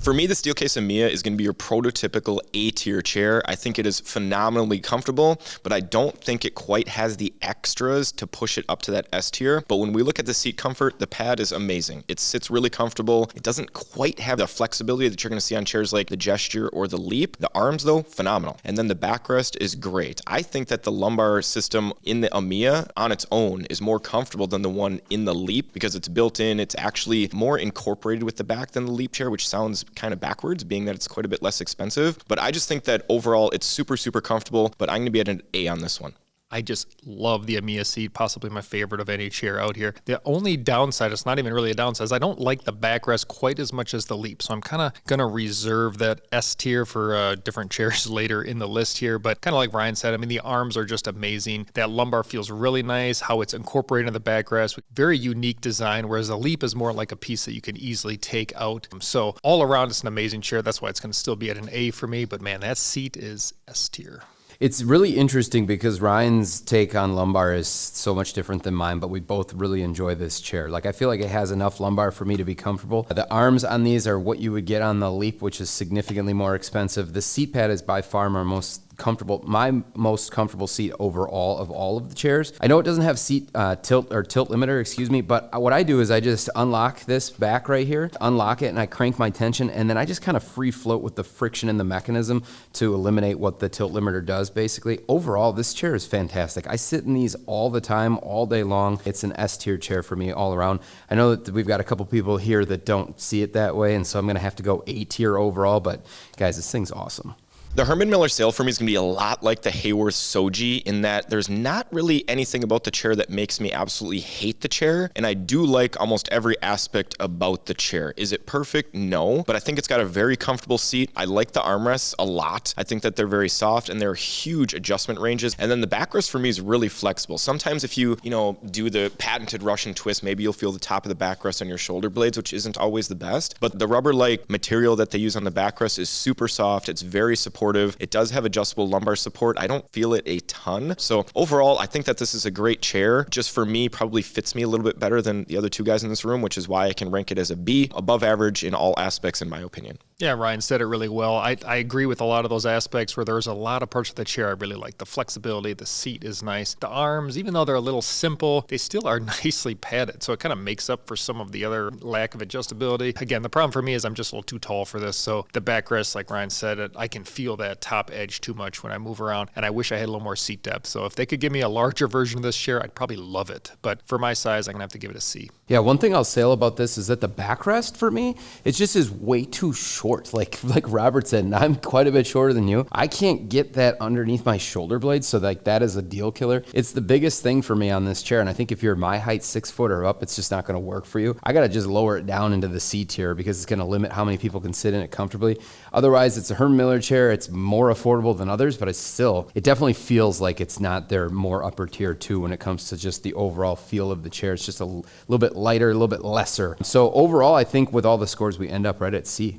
For me, the Steelcase Amia is going to be your prototypical A-tier chair. I think it is phenomenally comfortable, but I don't think it quite has the extras to push it up to that S-tier. But when we look at the seat comfort, the pad is amazing. It sits really comfortable. It doesn't quite have the flexibility that you're going to see on chairs like the Gesture or the Leap. The arms, though, phenomenal. And then the backrest is great. I think that the lumbar system in the Amia on its own is more comfortable than the one in the Leap because it's built in. It's actually more incorporated with the back than the Leap chair, which sounds kind of backwards, being that it's quite a bit less expensive. But I just think that overall it's super, super comfortable, but I'm going to be at an A on this one. I just love the Amia seat, possibly my favorite of any chair out here. The only downside, it's not even really a downside, is I don't like the backrest quite as much as the Leap. So I'm kind of going to reserve that S tier for different chairs later in the list here. But kind of like Ryan said, I mean, the arms are just amazing. That lumbar feels really nice, how it's incorporated in the backrest. Very unique design, whereas the Leap is more like a piece that you can easily take out. So all around, it's an amazing chair. That's why it's going to still be at an A for me. But man, that seat is S tier. It's really interesting because Ryan's take on lumbar is so much different than mine, but we both really enjoy this chair. Like, I feel like it has enough lumbar for me to be comfortable. The arms on these are what you would get on the Leap, which is significantly more expensive. The seat pad is by far my most comfortable seat overall of all of the chairs. I know it doesn't have seat tilt limiter, but what I do is I just unlock this back right here, unlock it, and I crank my tension, and then I just kind of free float with the friction in the mechanism to eliminate what the tilt limiter does, basically. Overall, this chair is fantastic. I sit in these all the time, all day long. It's an S-tier chair for me all around. I know that we've got a couple people here that don't see it that way, and so I'm going to have to go A-tier overall, but guys, this thing's awesome. The Herman Miller Sayl for me is going to be a lot like the Hayworth Soji in that there's not really anything about the chair that makes me absolutely hate the chair, and I do like almost every aspect about the chair. Is it perfect? No, but I think it's got a very comfortable seat. I like the armrests a lot. I think that they're very soft and they're huge adjustment ranges, and then the backrest for me is really flexible. Sometimes if you do the patented Russian twist, maybe you'll feel the top of the backrest on your shoulder blades, which isn't always the best, but the rubber-like material that they use on the backrest is super soft. It's very supportive. It does have adjustable lumbar support. I don't feel it a ton. So overall, I think that this is a great chair. Just for me, probably fits me a little bit better than the other two guys in this room, which is why I can rank it as a B, above average in all aspects, in my opinion. Yeah, Ryan said it really well. I agree with a lot of those aspects where there's a lot of parts of the chair I really like. The flexibility, the seat is nice. The arms, even though they're a little simple, they still are nicely padded. So it kind of makes up for some of the other lack of adjustability. Again, the problem for me is I'm just a little too tall for this. So the backrest, like Ryan said, I can feel that top edge too much when I move around, and I wish I had a little more seat depth. So if they could give me a larger version of this chair, I'd probably love it. But for my size, I'm gonna have to give it a C. Yeah, one thing I'll say about this is that the backrest for me, it just is way too short. Like Robert said, and I'm quite a bit shorter than you. I can't get that underneath my shoulder blades, so like that is a deal killer. It's the biggest thing for me on this chair, and I think if you're my height, 6 foot or up, it's just not gonna work for you. I gotta just lower it down into the C tier because it's gonna limit how many people can sit in it comfortably. Otherwise, it's a Herman Miller chair. It's more affordable than others, but it definitely feels like it's not their more upper tier too when it comes to just the overall feel of the chair. It's just a little bit lighter, a little bit lesser. So overall, I think with all the scores, we end up right at C.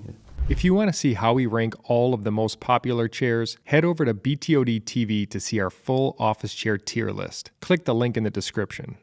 If you want to see how we rank all of the most popular chairs, head over to BTODtv to see our full office chair tier list. Click the link in the description.